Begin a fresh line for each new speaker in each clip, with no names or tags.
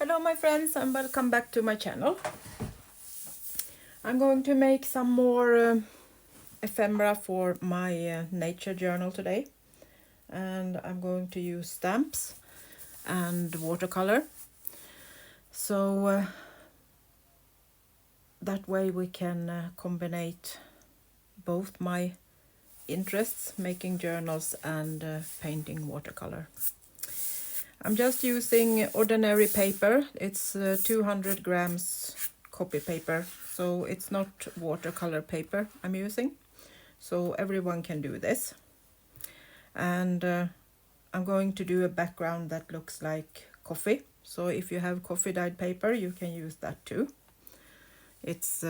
Hello my friends and welcome back to my channel. I'm going to make some more ephemera for my nature journal today, and I'm going to use stamps and watercolor, so that way we can combine both my interests, making journals and painting watercolor. I'm just using ordinary paper. It's 200 grams copy paper, so it's not watercolor paper I'm using, so everyone can do this. And I'm going to do a background that looks like coffee, so if you have coffee dyed paper you can use that too. It's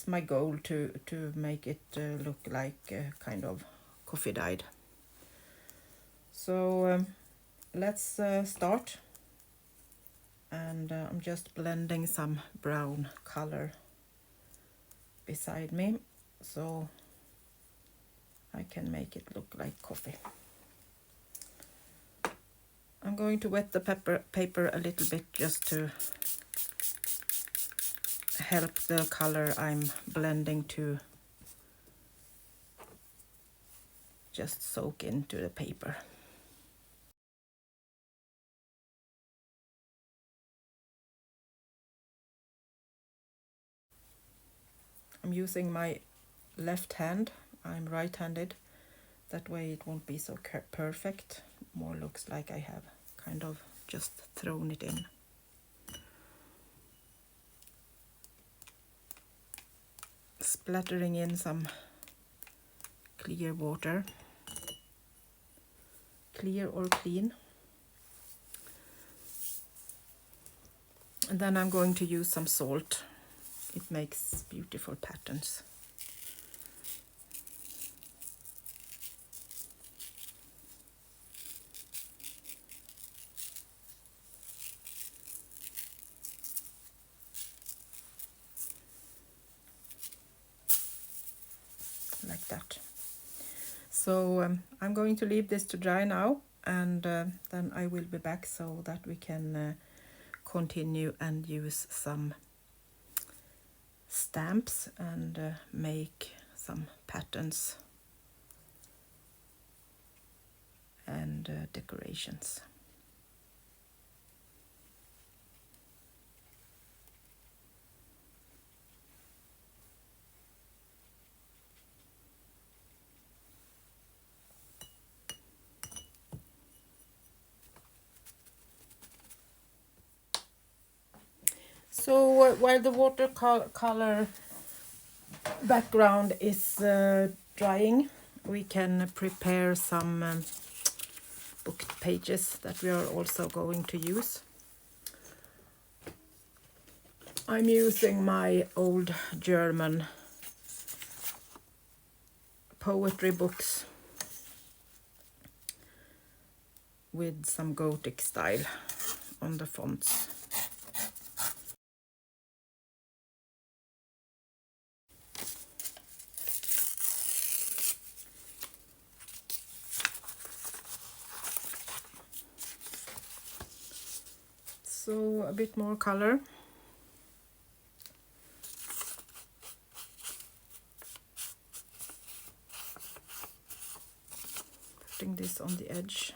my goal to make it look like kind of coffee dyed. So let's start, and I'm just blending some brown color beside me so I can make it look like coffee. I'm going to wet the paper a little bit just to help the color I'm blending to just soak into the paper. I'm using my left hand. I'm right-handed. That way it won't be so perfect. More looks like I have kind of just thrown it in. Splattering in some clear water. Clear or clean. And then I'm going to use some salt. It makes beautiful patterns. Like that. So I'm going to leave this to dry now, and then I will be back so that we can continue and use some stamps and make some patterns and decorations. So while the watercolor background is drying, we can prepare some book pages that we are also going to use. I'm using my old German poetry books with some Gothic style on the fonts. So a bit more color. Putting this on the edge.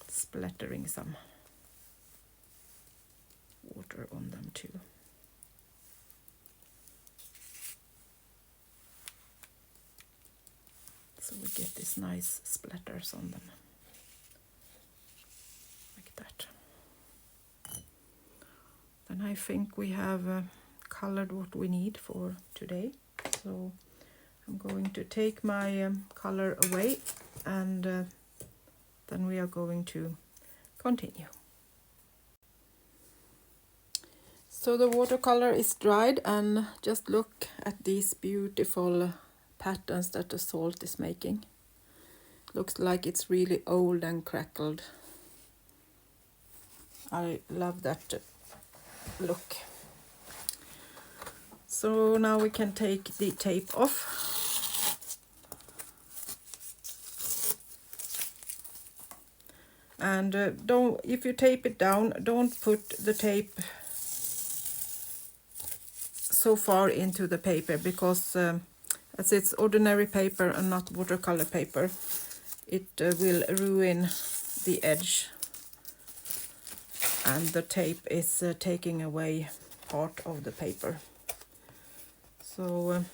Splattering some water on them too. So we get these nice splatters on them. Like that. And I think we have colored what we need for today. So I'm going to take my color away, and then we are going to continue. So the watercolor is dried, and just look at these beautiful patterns that the salt is making. Looks like it's really old and crackled. I love that look. So now we can take the tape off. And if you tape it down, don't put the tape so far into the paper, because as it's ordinary paper and not watercolor paper, it will ruin the edge, and the tape is taking away part of the paper. So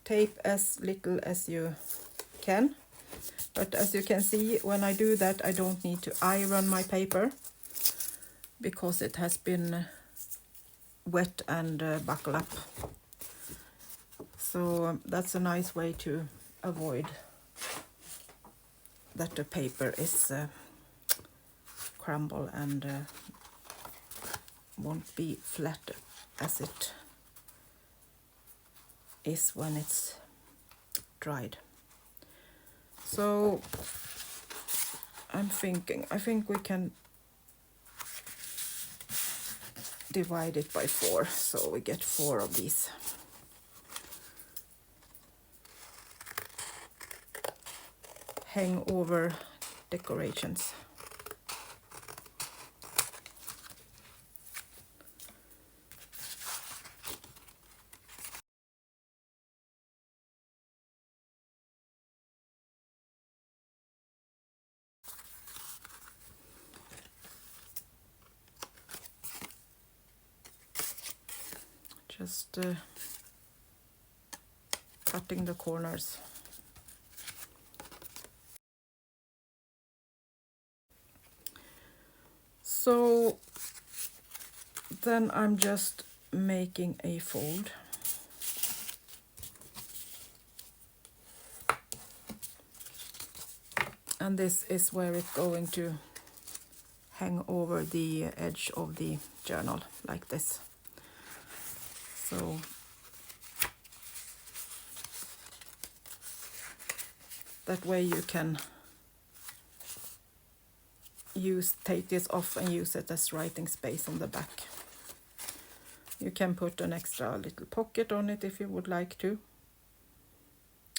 tape as little as you can. But as you can see, when I do that, I don't need to iron my paper, because it has been wet and buckle up. So that's a nice way to avoid that the paper is crumble and won't be flat as it is when it's dried. So I think we can divide it by 4, so we get 4 of these. Hang over decorations. Just cutting the corners. So then I'm just making a fold. And this is where it's going to hang over the edge of the journal, like this. So that way you can take this off and use it as writing space on the back. You can put an extra little pocket on it if you would like to.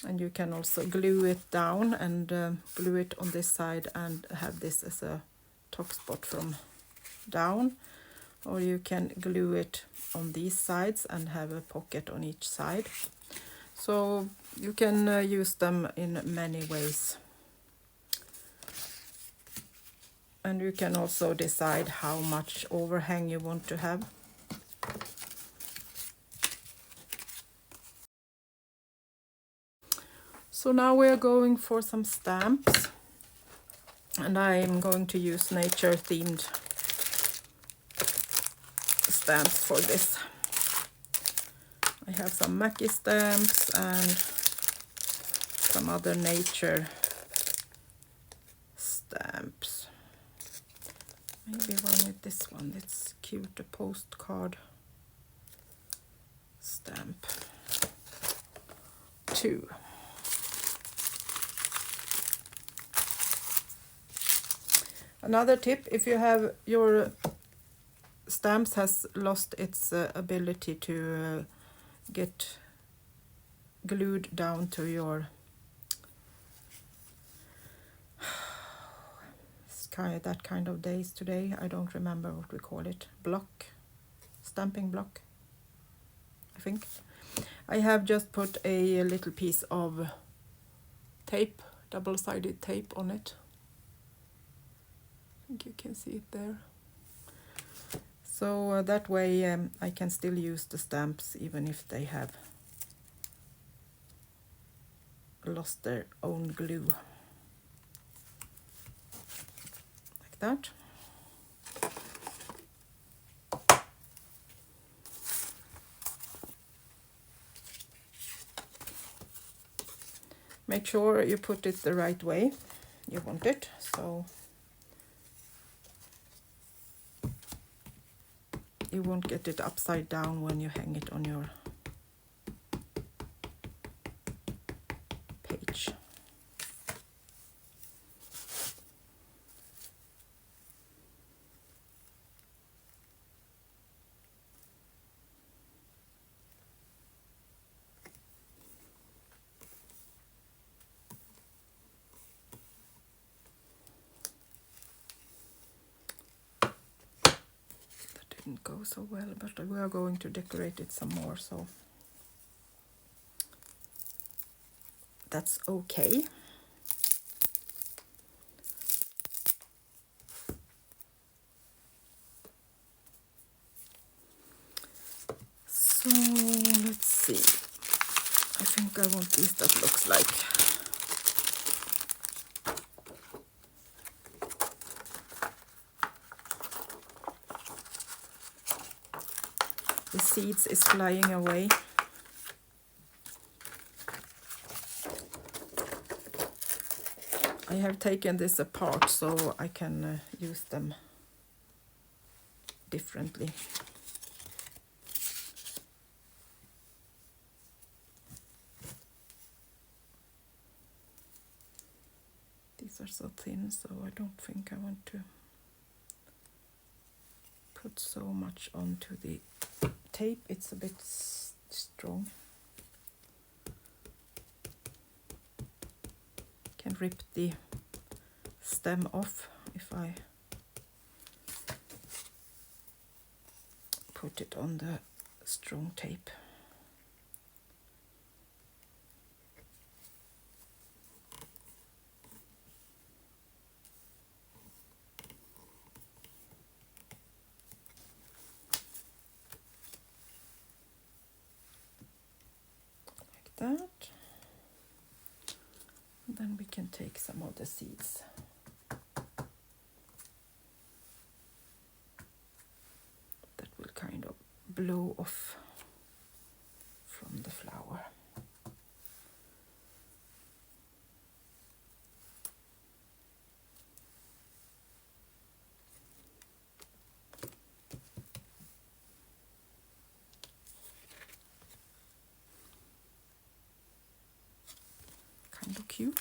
And you can also glue it down and glue it on this side and have this as a top spot from down. Or you can glue it on these sides and have a pocket on each side. So you can use them in many ways. And you can also decide how much overhang you want to have. So now we are going for some stamps, and I am going to use nature themed stamps for this. I have some Mackie stamps and some other nature stamps. Maybe one with this one, it's cute, a postcard stamp. 2. Another tip, if you have your stamps has lost its ability to get glued down to your that kind of days today, I don't remember what we call it, block, stamping block, I think. I have just put a little piece of tape, double-sided tape on it. I think you can see it there. So that way I can still use the stamps even if they have lost their own glue. Like that. Make sure you put it the right way you want it, so you won't get it upside down when you hang it on your page. Didn't go so well, but we are going to decorate it some more, so that's okay. So let's see. I think I want these that looks like. The seeds is flying away. I have taken this apart so I can use them differently. These are so thin, so I don't think I want to put so much onto the tape. It's a bit strong. Can rip the stem off if I put it on the strong tape. Like that. And then we can take some of the seeds. That will kind of blow off from the flower. Kind of cute.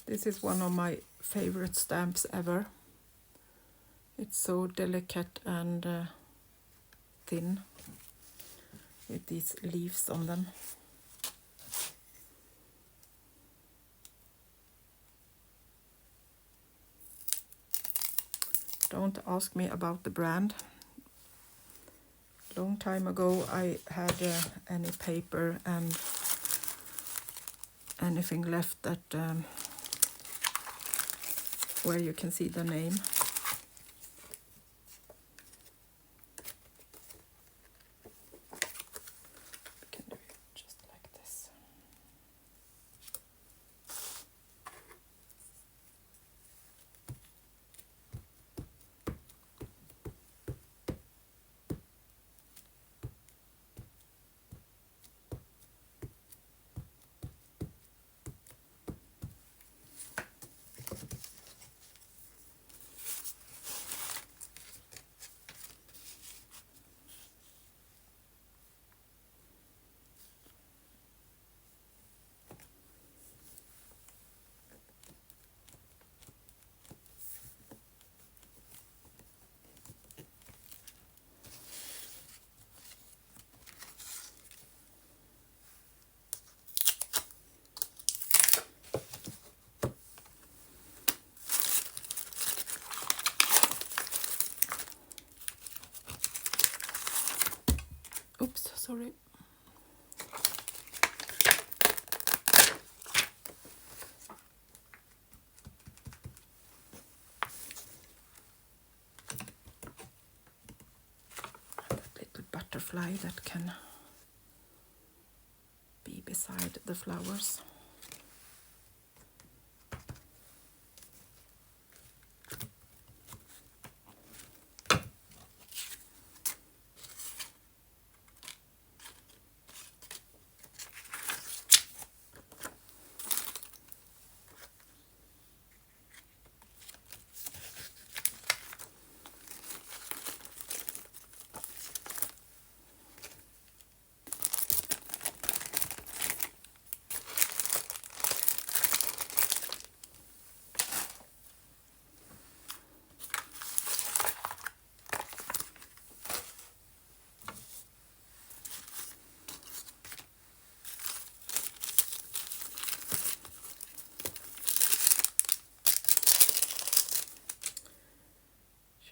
This is one of my favorite stamps ever. It's so delicate and thin with these leaves on them. Don't ask me about the brand. Long time ago I had any paper and anything left that where you can see the name. We can do it just like this. sorry. That little butterfly that can be beside the flowers.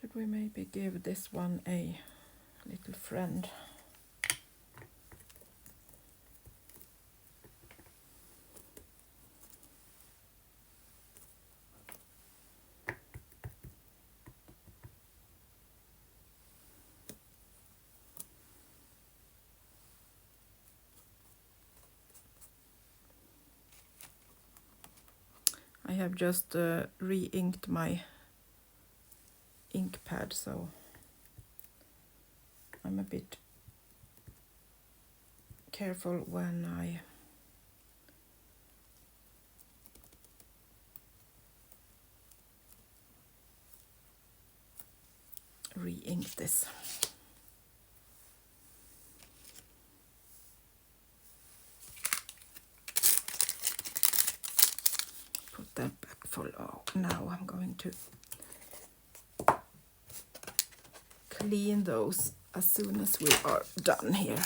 Should we maybe give this one a little friend? I have just re-inked my ink pad, so I'm a bit careful when I re-ink this. Put that back full. Oh, now I'm going to clean those as soon as we are done here.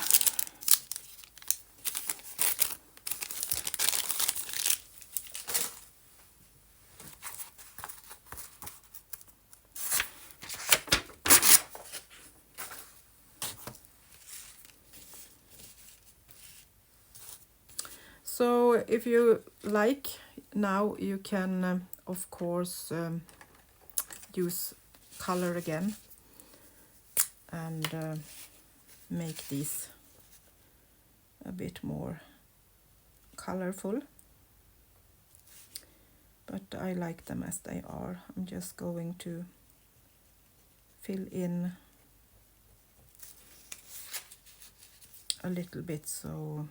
So if you like, now you can of course use color again and make these a bit more colorful, but I like them as they are. I'm just going to fill in a little bit so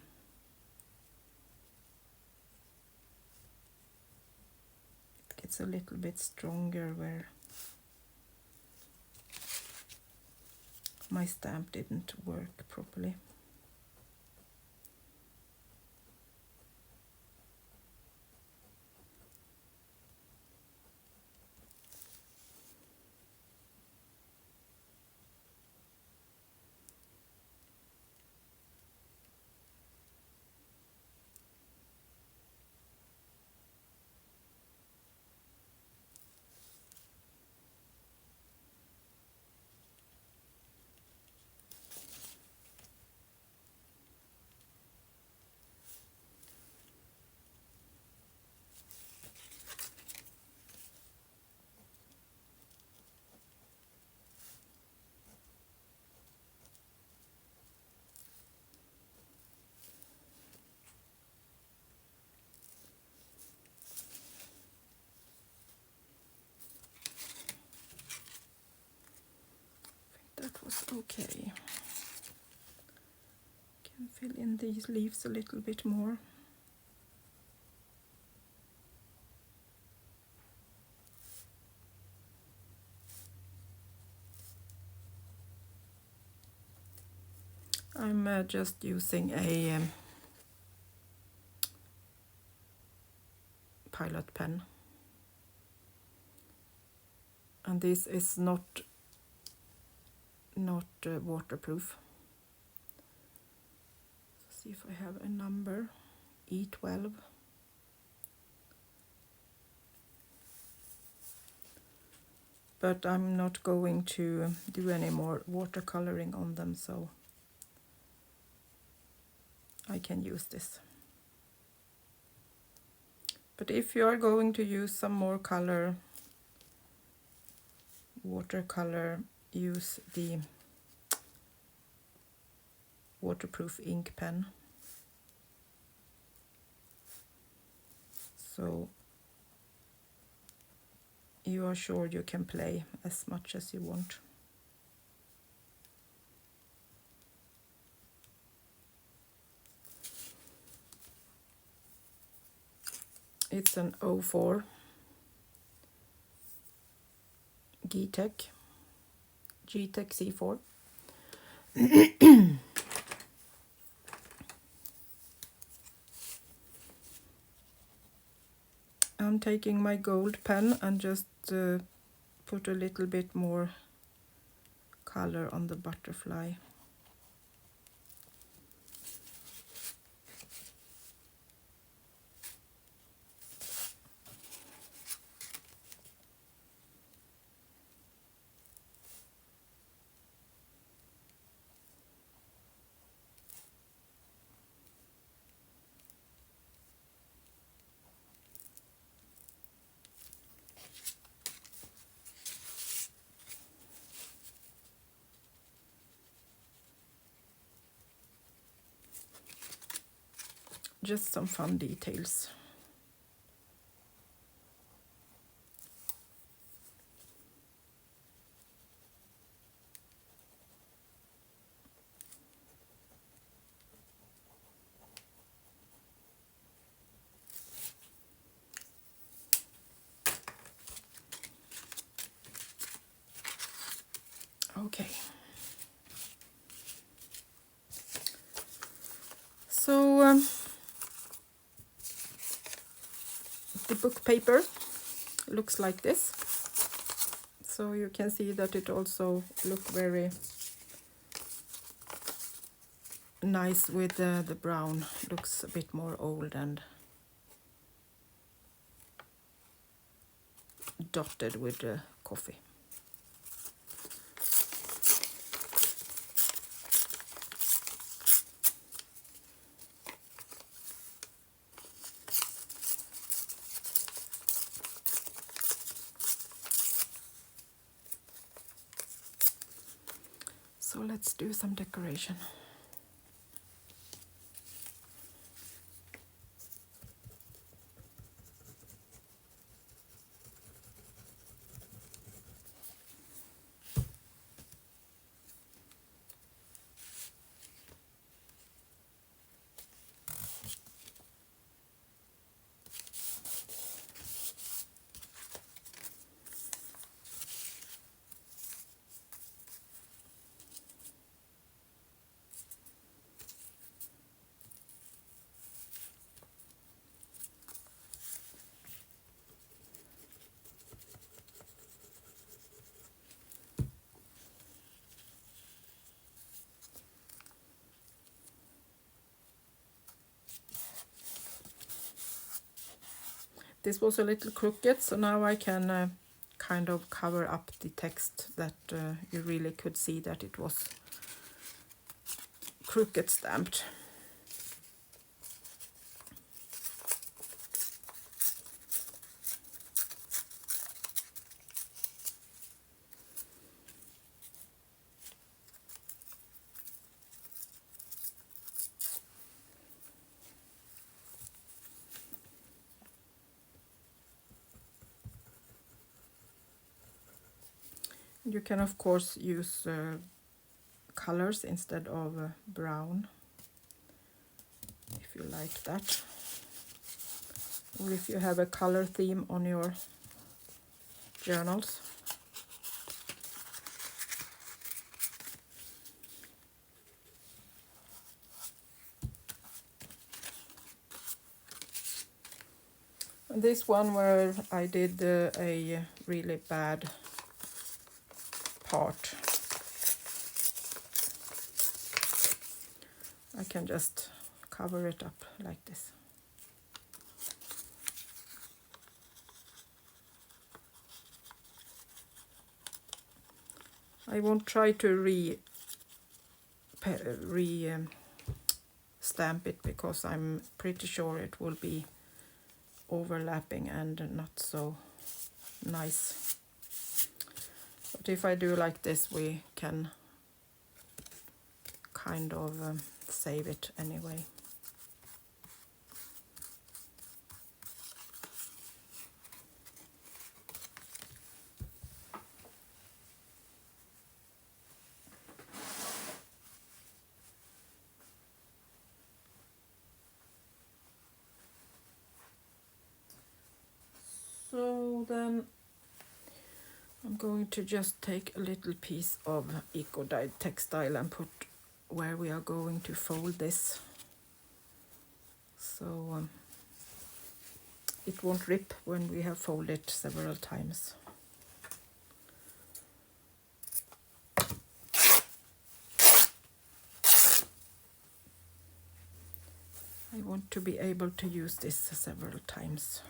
it gets a little bit stronger where my stamp didn't work properly. That was okay. Can fill in these leaves a little bit more. I'm just using a Pilot pen, and this is not waterproof. Let's see if I have a number. E12. But I'm not going to do any more watercoloring on them, so I can use this. But if you are going to use some more color, watercolor, use the waterproof ink pen. So you are sure you can play as much as you want. It's an 04 G-Tech C4. I'm taking my gold pen and just put a little bit more color on the butterfly. Just some fun details. Okay. So the book paper looks like this. So you can see that it also looks very nice with the brown. Looks a bit more old and dotted with coffee. So let's do some decoration. This was a little crooked, so now I can kind of cover up the text that you really could see that it was crooked stamped. You can of course use colors instead of brown if you like that, or if you have a color theme on your journals. And this one where I did a really bad part, I can just cover it up like this. stamp it because I'm pretty sure it will be overlapping and not so nice. But if I do like this, we can kind of save it anyway. So then I'm going to just take a little piece of eco-dyed textile and put where we are going to fold this, so it won't rip when we have folded it several times. I want to be able to use this several times.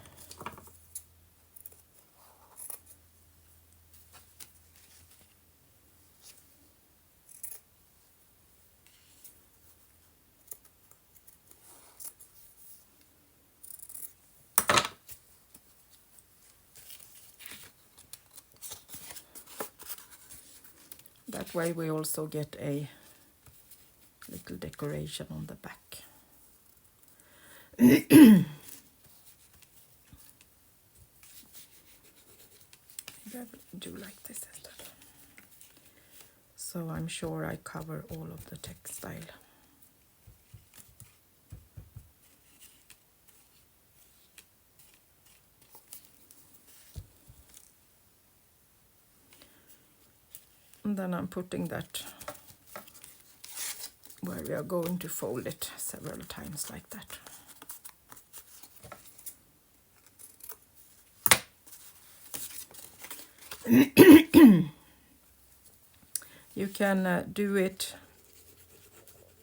That way we also get a little decoration on the back. Maybe I will do like this instead. So I'm sure I cover all of the textile. And then I'm putting that where we are going to fold it several times like that. You can do it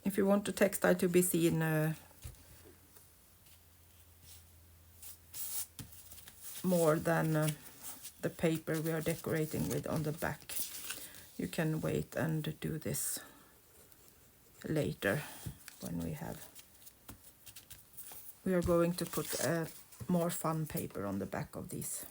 if you want the textile to be seen more than the paper we are decorating with on the back. You can wait and do this later when we are going to put more fun paper on the back of these.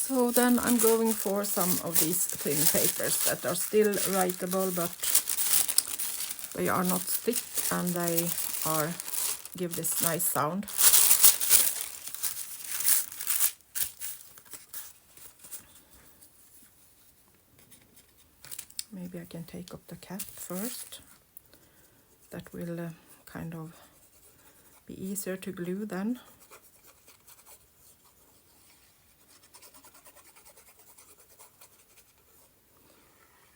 So then I'm going for some of these thin papers that are still writable, but they are not thick and they are give this nice sound. Maybe I can take up the cap first. That will kind of be easier to glue then.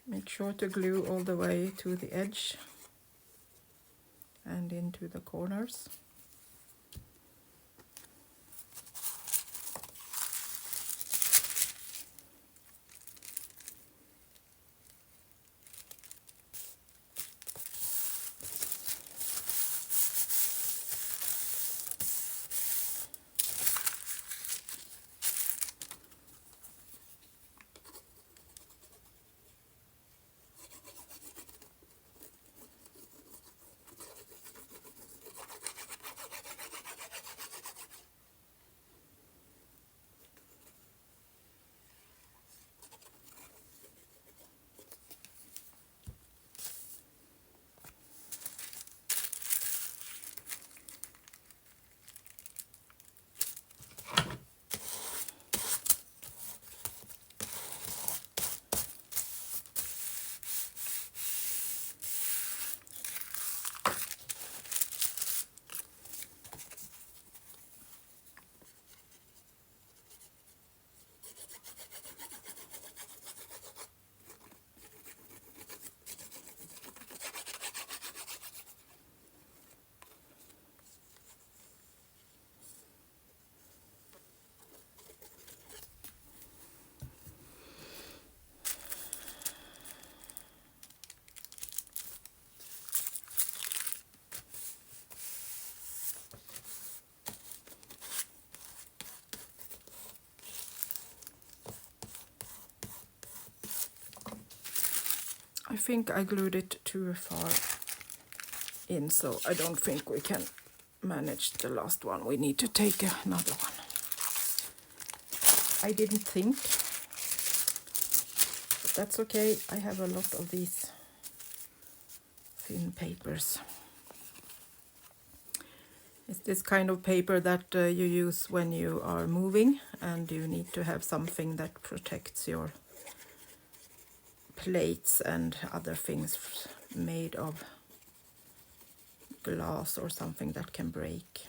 Make sure to glue all the way to the edge and into the corners. think I glued it too far in, so I don't think we can manage the last one. We need to take another one. I didn't think, but that's okay. I have a lot of these thin papers. It's this kind of paper that you use when you are moving and you need to have something that protects your plates and other things made of glass or something that can break.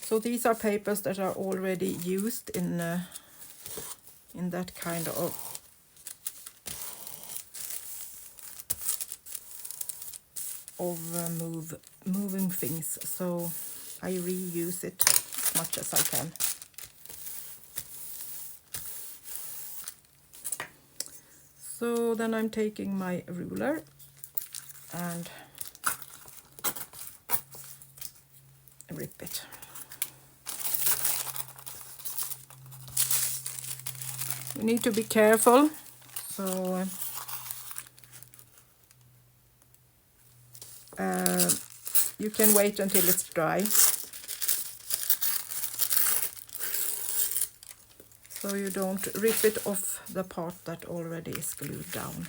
So these are papers that are already used in that kind of moving things. So I reuse it as much as I can. So then I'm taking my ruler and rip it. You need to be careful, so you can wait until it's dry, so you don't rip it off the part that already is glued down.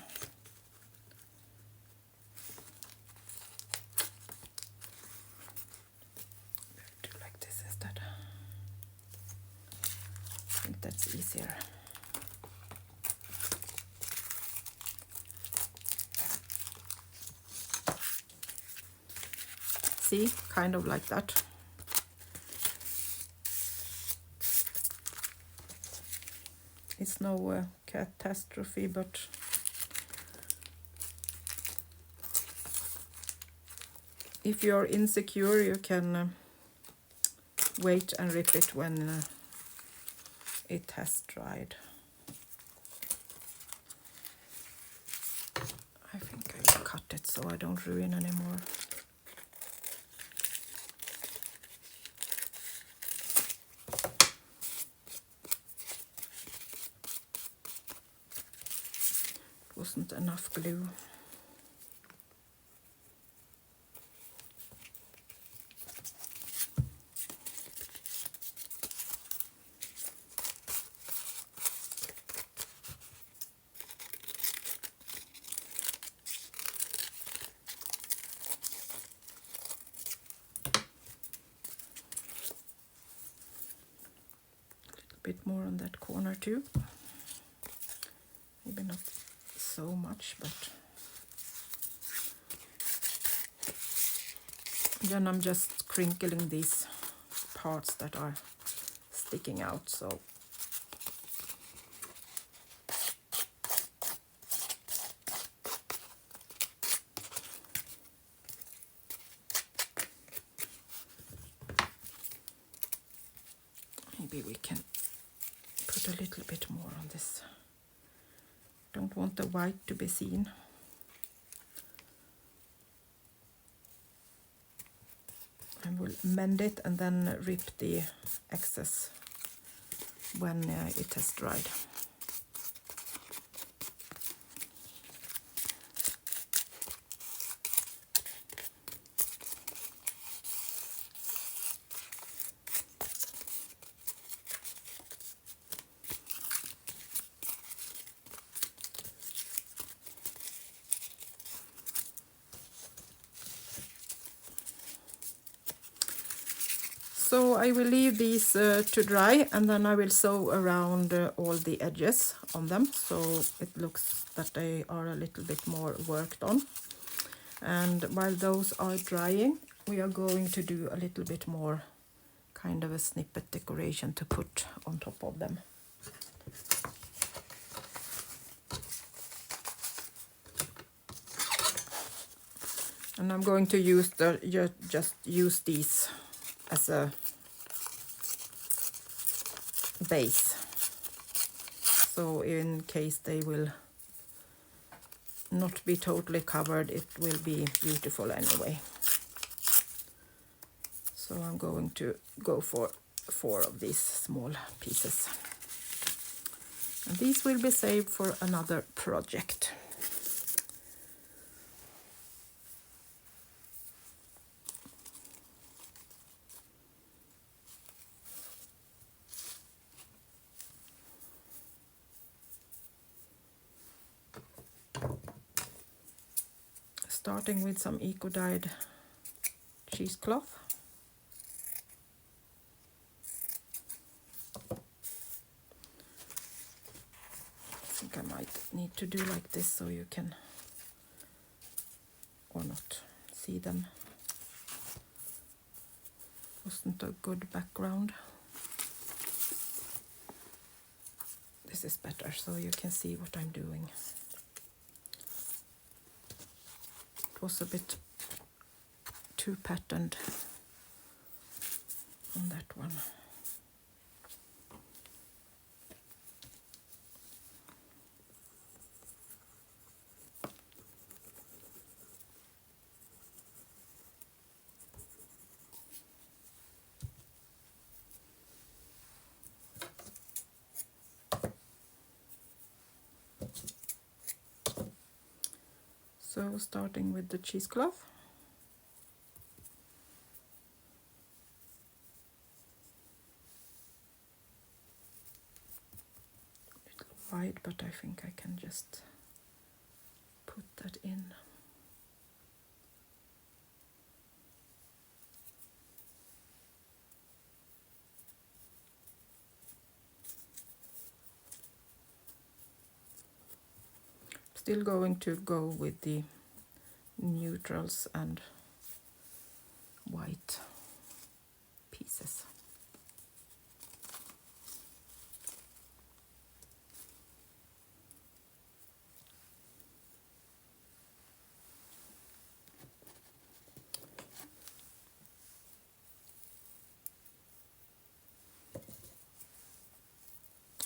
Do like this instead. I think that's easier. See, kind of like that. It's no catastrophe, but if you're insecure, you can wait and rip it when it has dried. I think I will cut it so I don't ruin anymore. Wasn't enough glue. A little bit more on that corner too. Maybe not so much, but then I'm just crinkling these parts that are sticking out, so maybe we can put a little bit more on this. Don't want the white to be seen. I will mend it and then rip the excess when it has dried. So I will leave these to dry, and then I will sew around all the edges on them, so it looks that they are a little bit more worked on. And while those are drying, we are going to do a little bit more kind of a snippet decoration to put on top of them. And I'm going to use just use these as a base, so in case they will not be totally covered, it will be beautiful anyway. So I'm going to go for 4 of these small pieces. And these will be saved for another project. Starting with some eco-dyed cheesecloth. I think I might need to do like this so you can, or not, see them. Wasn't a good background. This is better so you can see what I'm doing. It was a bit too patterned on that one. So starting with the cheesecloth. A little wide, but I think I can just put that in. Still going to go with the neutrals and white pieces.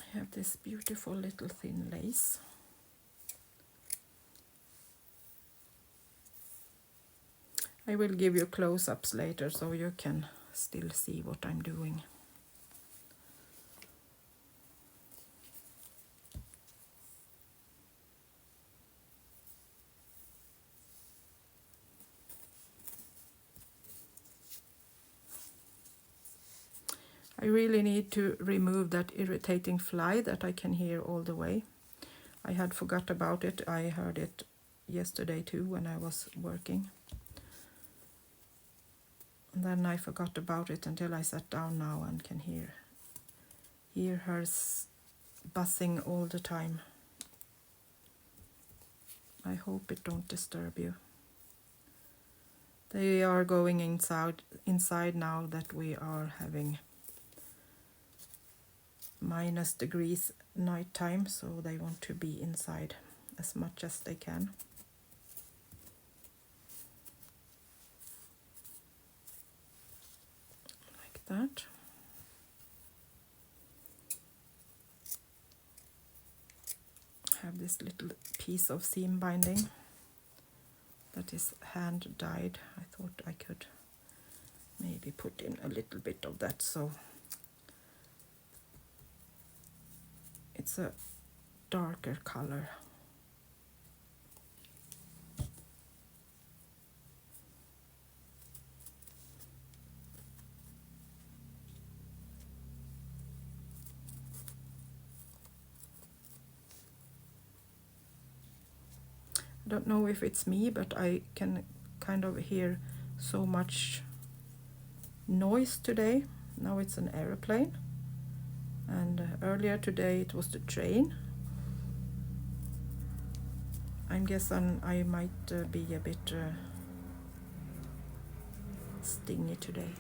I have this beautiful little thin lace. I will give you close-ups later so you can still see what I'm doing. I really need to remove that irritating fly that I can hear all the way. I had forgot about it. I heard it yesterday too when I was working. And then I forgot about it until I sat down now and can hear her buzzing all the time. I hope it don't disturb you. They are going inside now that we are having -degrees nighttime, so they want to be inside as much as they can. Like that. I have this little piece of seam binding that is hand dyed. I thought I could maybe put in a little bit of that, so it's a darker color. I don't know if it's me, but I can kind of hear so much noise today. Now it's an aeroplane, and earlier today it was the train. I'm guessing I might be a bit stingy today.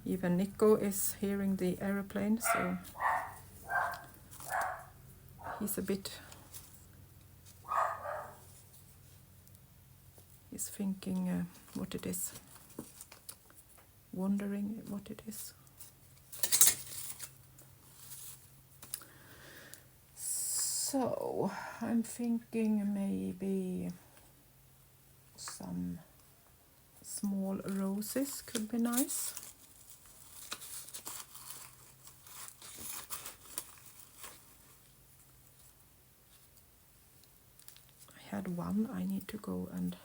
Even Nico is hearing the aeroplane, so he's a bit... He's thinking what it is. Wondering what it is. So I'm thinking maybe some small roses could be nice. I had one, I need to go and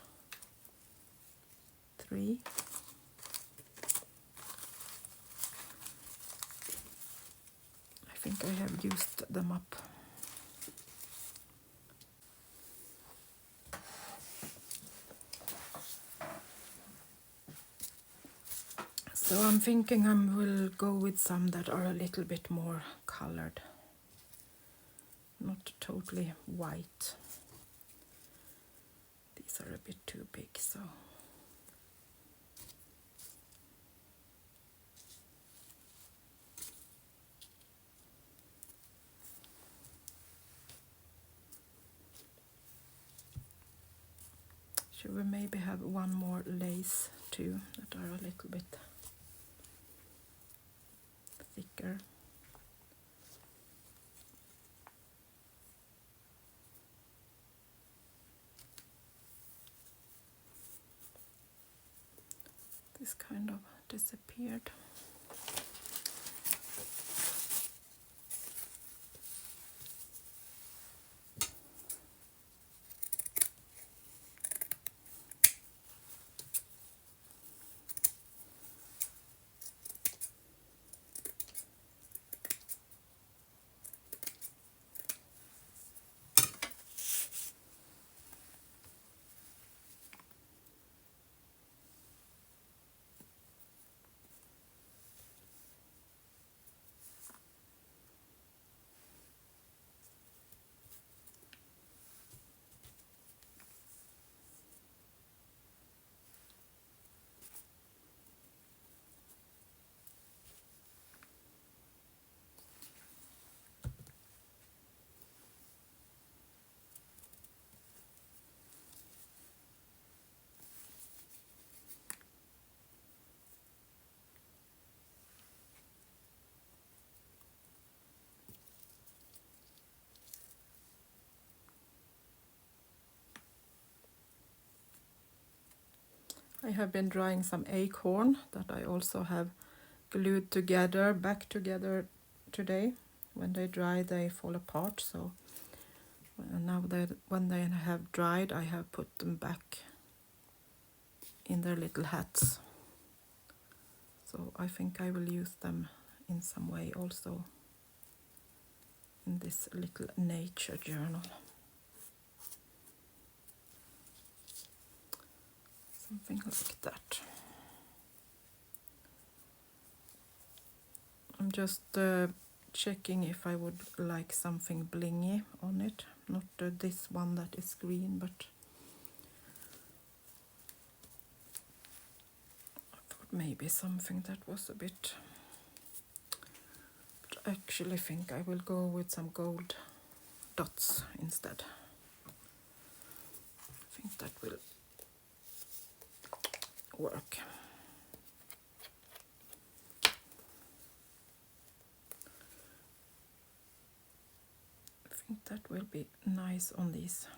3. I think I have used them up. So I'm thinking I will go with some that are a little bit more colored, not totally white. These are a bit too big, so should we maybe have one more lace too that are a little bit thicker? This kind of disappeared. I have been drawing some acorn that I also have glued together, back together today. When they dry, they fall apart. So now that when they have dried, I have put them back in their little hats. So I think I will use them in some way also in this little nature journal. Something like that. I'm just checking if I would like something blingy on it. Not this one that is green, but I thought maybe something that was a bit... But I actually think I will go with some gold dots instead. I think that will work. I think that will be nice on these.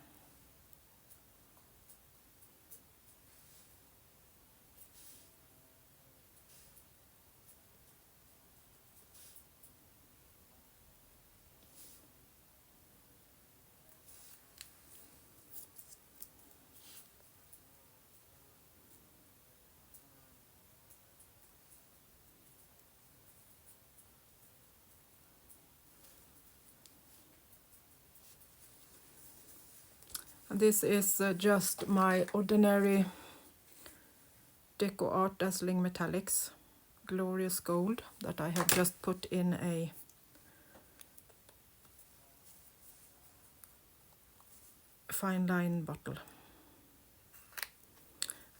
This is just my ordinary Deco Art Dazzling Metallics Glorious Gold that I have just put in a fine line bottle.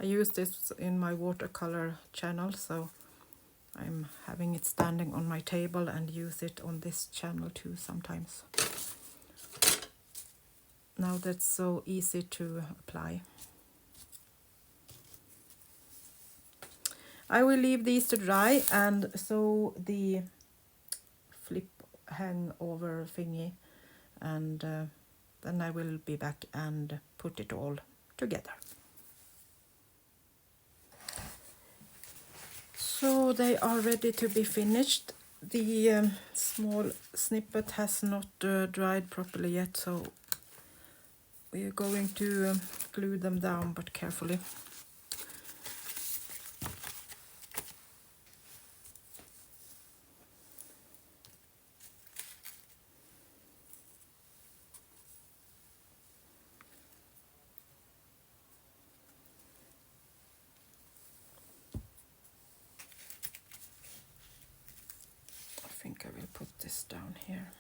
I use this in my watercolor channel, so I'm having it standing on my table and use it on this channel too sometimes. Now that's so easy to apply. I will leave these to dry and sew the flip hang over thingy and then I will be back and put it all together. So they are ready to be finished. The small snippet has not dried properly yet, so we are going to glue them down, but carefully. I think I will put this down here.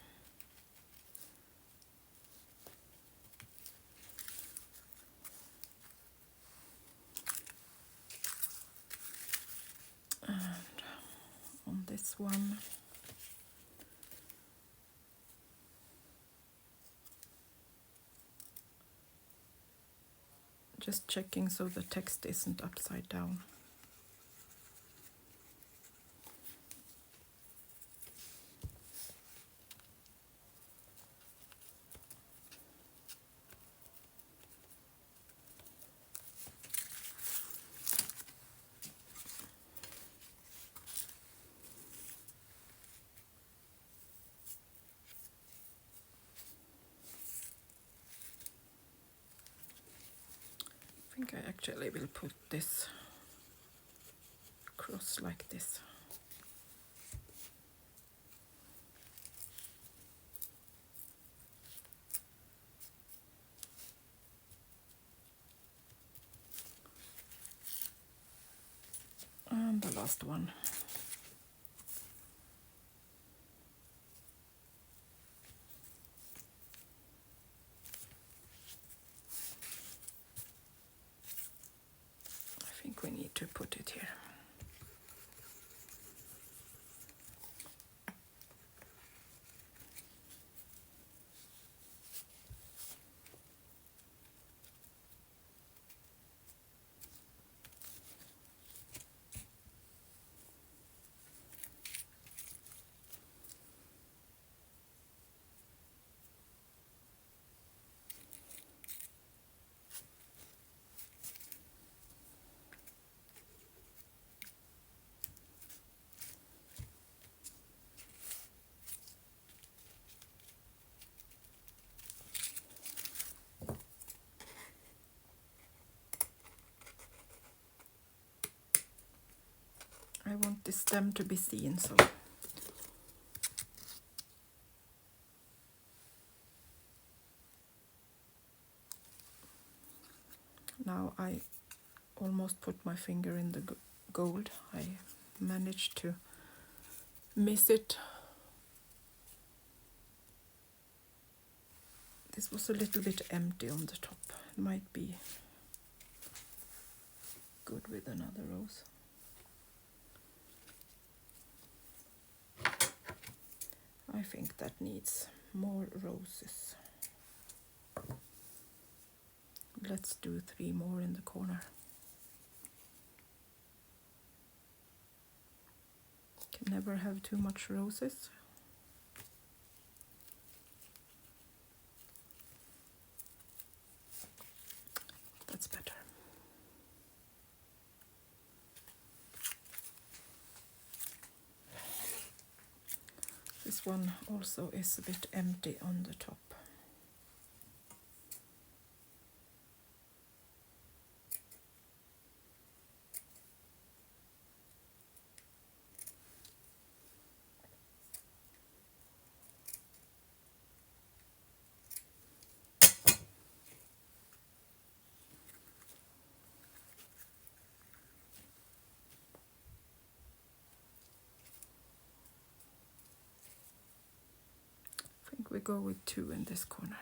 And on this one, just checking so the text isn't upside down. I think I actually will put this across like this. And the last one. I think we need to put it here. I want this stem to be seen, so now I almost put my finger in the gold. I managed to miss it. This was a little bit empty on the top. It might be good with another rose. I think that needs more roses. Let's do 3 more in the corner. Can never have too much roses. That's better. This one also is a bit empty on the top. I think we go with 2 in this corner.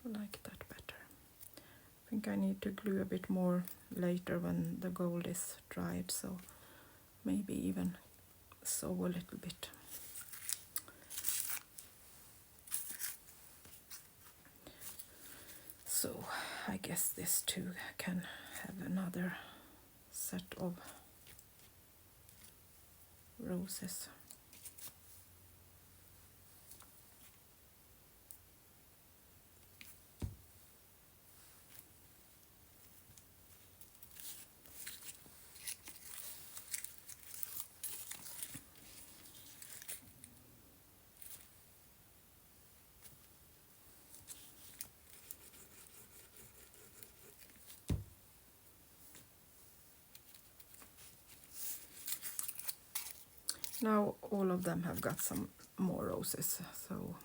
I like that better. I think I need to glue a bit more later when the gold is dried, so maybe even sew a little bit. So I guess this too can have another set of roses. Now all of them have got some more roses, so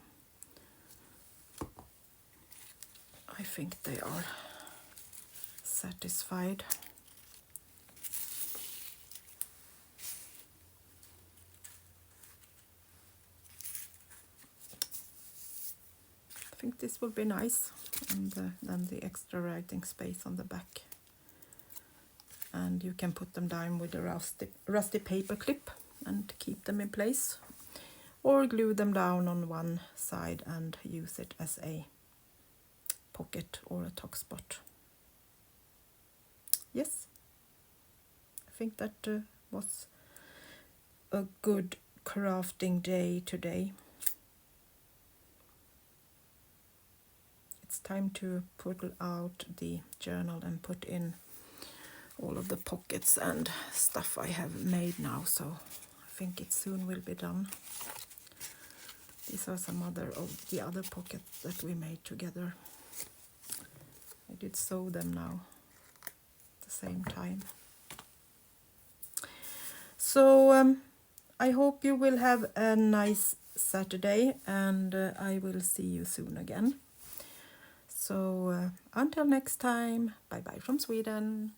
I think they are satisfied. I think this will be nice, and then the extra writing space on the back. And you can put them down with a rusty paper clip and keep them in place, or glue them down on one side and use it as a pocket or a top spot. Yes, I think that was a good crafting day today. It's time to pull out the journal and put in all of the pockets and stuff I have made now, so I think it soon will be done. These are some of the other pockets that we made together. I did sew them now at the same time. So I hope you will have a nice Saturday, and I will see you soon again. So until next time, bye bye from Sweden.